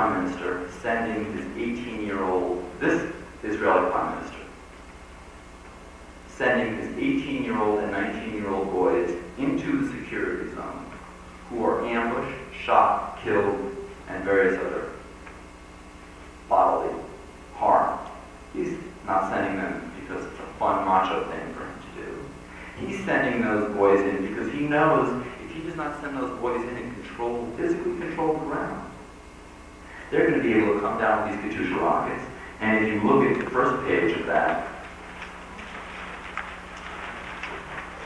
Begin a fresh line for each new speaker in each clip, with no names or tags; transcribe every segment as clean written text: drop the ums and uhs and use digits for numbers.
prime minister sending his 18-year-old, this Israeli prime minister, sending his 18-year-old and 19-year-old boys into the security zone, who are ambushed, shot, killed, and various other bodily harm. He's not sending them because it's a fun macho thing for him to do. He's sending those boys in because he knows if he does not send those boys in and physically control the ground, they're going to be able to come down with these Katyusha rockets. And if you look at the first page of that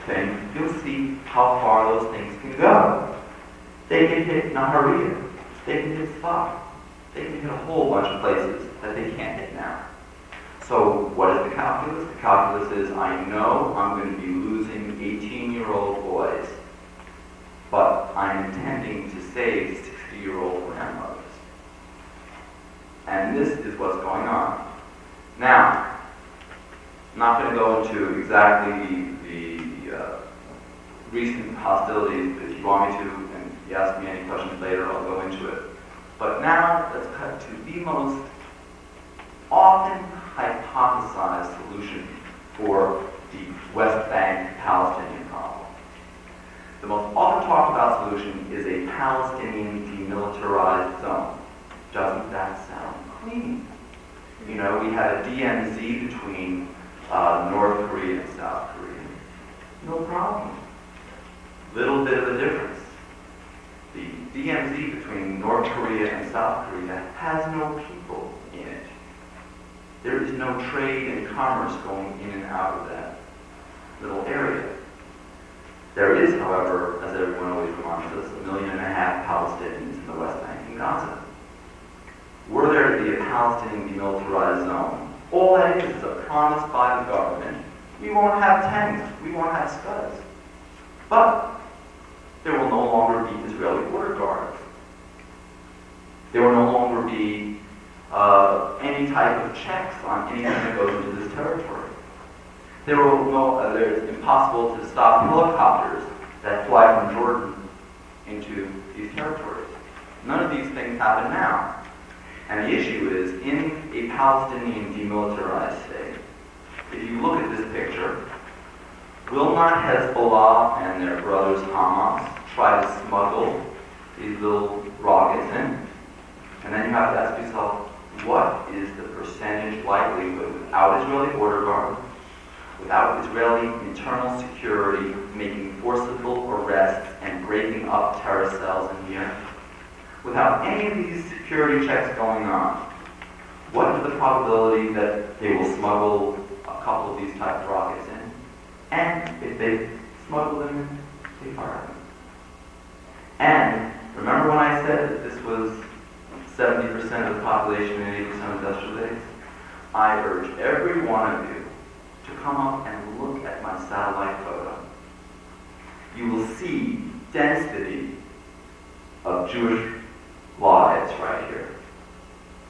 thing, you'll see how far those things can go. They can hit Naharia. They can hit Sfat. They can hit a whole bunch of places that they can't hit now. So what is the calculus? The calculus is, I know I'm going to be losing 18-year-old boys, but I'm intending to save 60-year-old grandmothers. And this is what's going on. Now, I'm not going to go into exactly the recent hostilities. If you want me to, and you ask me any questions later, I'll go into it. But now, let's cut to the most often hypothesized solution for the West Bank Palestinian problem. The most often talked about solution is a Palestinian demilitarized zone. Doesn't that sound clean? You know, we had a DMZ between North Korea and South Korea. No problem. Little bit of a difference. The DMZ between North Korea and South Korea has no people in it. There is no trade and commerce going in and out of that little area. There is, however, as everyone always reminds us, 1.5 million Palestinians in the West Bank and Gaza. Were there to be a Palestinian demilitarized zone, all that is a promise by the government. We won't have tanks, we won't have Scuds. But there will no longer be Israeli border guards. There will no longer be any type of checks on anything that goes into this territory. It's impossible to stop helicopters that fly from Jordan into these territories. None of these things happen now. And the issue is, in a Palestinian demilitarized state, if you look at this picture, will not Hezbollah and their brothers Hamas try to smuggle these little rockets in? And then you have to ask yourself, what is the percentage likelihood without Israeli border guards, without Israeli internal security making forcible arrests and breaking up terror cells in here, without any of these security checks going on, what is the probability that they will smuggle a couple of these type of rockets in? And if they smuggle them in, they fire them. And remember when I said that this was 70% of the population and 80% of industrial base? I urge every one of you to come up and look at my satellite photo. You will see density of Jewish lives right here,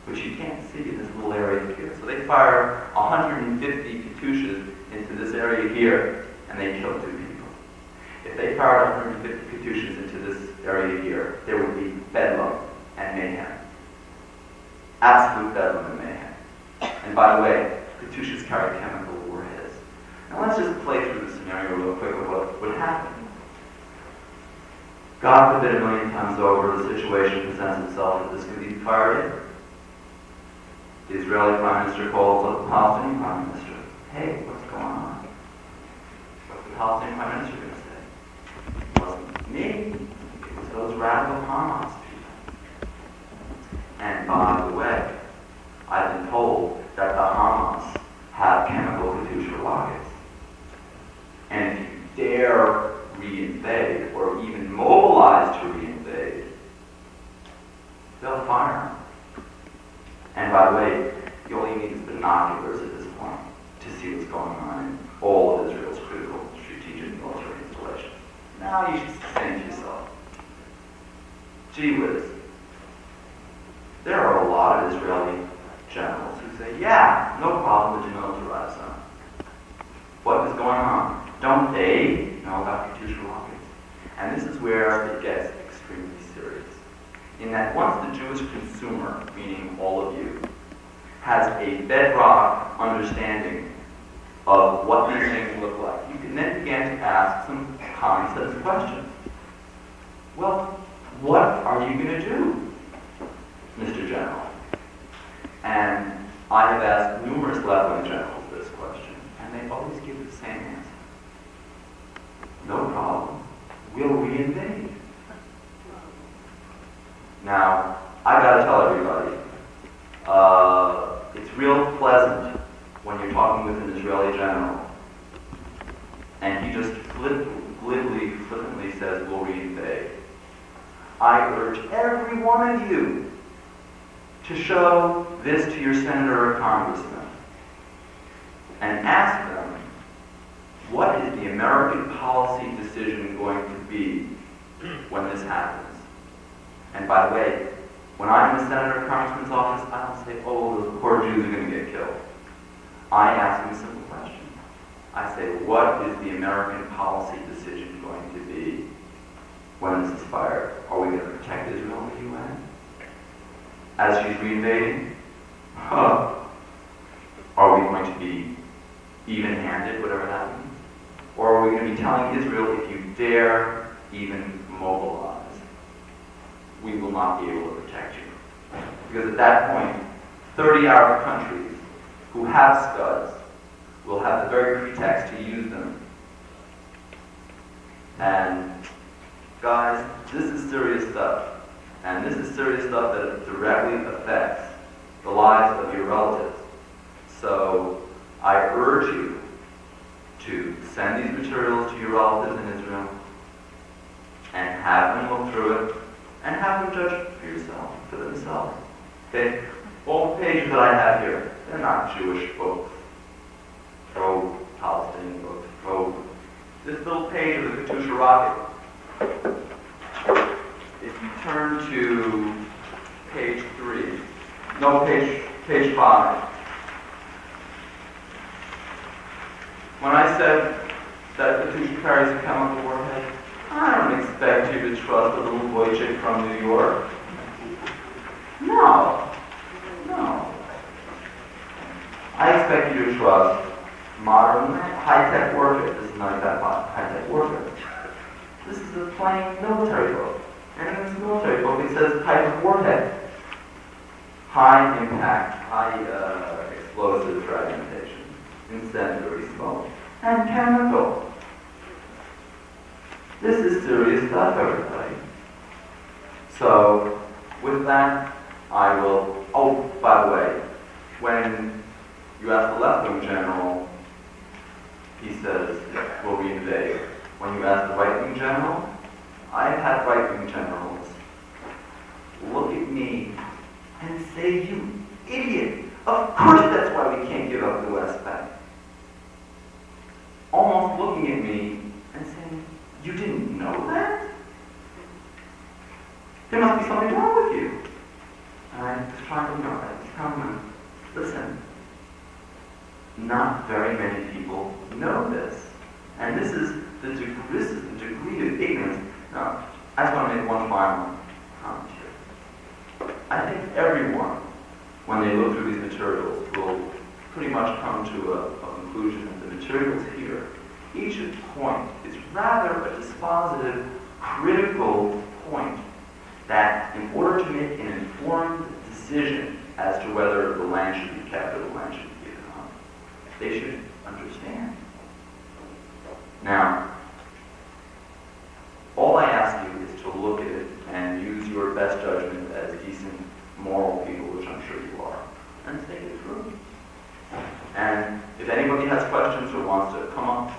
which you can't see in this little area here. So they fire 150 Katyushas into this area here, and they kill 2 people. If they fired 150 Katyushas into this area here, there would be bedlam and mayhem. Absolute bedlam and mayhem. And by the way, Katyushas carry chemical warheads. Now let's just play through the scenario real quick of what would happen. God forbid 1,000,000 times over, the situation presents itself that this could be fired in. The Israeli Prime Minister calls up the Palestinian Prime Minister. Hey, what's going on? What's the Palestinian Prime Minister going to say? It wasn't me. It was those radical Hamas people. And by the way, I've been told that the Hamas have chemical Katyusha rockets. And if you dare reinvade or even mobilize to reinvade, they'll fire them. And by the way, you only need binoculars at this point to see what's going on in all of Israel's critical strategic military installations. Now you should say to yourself, gee whiz, there are a lot of Israeli generals who say, yeah, no problem with demilitarized zone. What is going on? Don't they know about Katyusha rockets? And this is where it gets extremely serious. In that once the Jewish consumer, meaning all of you, has a bedrock understanding of what these things look like, you can then begin to ask some common sense questions. Well, what are you going to do, Mr. General? And I have asked numerous Left-wing generals this question, and they always give the same answer. No problem. We'll reinvade. Now, I gotta tell everybody, it's real pleasant when you're talking with an Israeli general, and he just flippantly says, we'll reinvade. I urge every one of you to show this to your senator or congressman and ask them, what is the American policy decision going to be when this happens? And by the way, when I'm in the senator or congressman's office, I don't say, oh, the poor Jews are going to get killed. I ask them a simple question. I say, what is the American policy decision going to be when this is fired? Are we going to protect Israel in the UN? As she's reinvading? Are we going to be even-handed, whatever that means? Or are we going to be telling Israel, if you dare even mobilize, we will not be able to protect you? Because at that point, 30 Arab countries who have Scuds will have the very pretext to use them. And guys, this is serious stuff. And this is serious stuff that directly affects the lives of your relatives. So I urge you to send these materials to your relatives in Israel and have them look through it and have them judge for themselves. Okay? All the pages that I have here, they're not Jewish books, pro-Palestinian books, this little page of the Katusha rocket. If you turn to page 5. When I said that Katusha carries a chemical warhead, I don't expect you to trust a little boy chick from New York. No. I expect you to trust modern, high-tech warfare. This is not that high-tech warfare. This is a plain military book. And in this military book, it says type of warhead. High impact, high explosive fragmentation, incendiary smoke, and chemical. This is serious stuff, everybody. So, with that, I will... Oh, by the way, when you ask the left-wing general, he says, will we invade? When you ask the right-wing general, I've had right-wing generals look at me and say, you idiot, of course that's why we can't give up the West Bank. Almost looking at me and saying, you didn't know that? There must be something wrong with you. And I was trying to tell them, listen, not very many people know this. And this is the degree of ignorance. Now, I just want to make one final comment here. I think everyone, when they look through these materials, will pretty much come to a conclusion that the materials here, each point is rather a dispositive, critical point that in order to make an informed decision as to whether the land should be kept or the land should be given up, they should understand. Now, all I ask you is to look at it and use your best judgment as decent, moral people, which I'm sure you are, and think it through. And if anybody has questions or wants to come up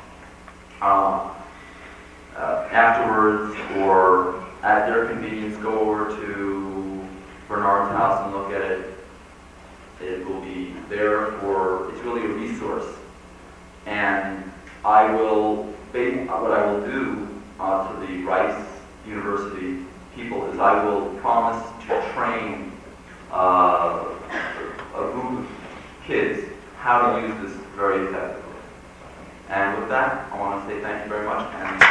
afterwards or at their convenience, go over to Bernard's house and look at it. It will be there it's really a resource. And what I will do to the Rice University people is I will promise to train a group of kids how to use this very effectively. And with that, I want to say thank you very much. And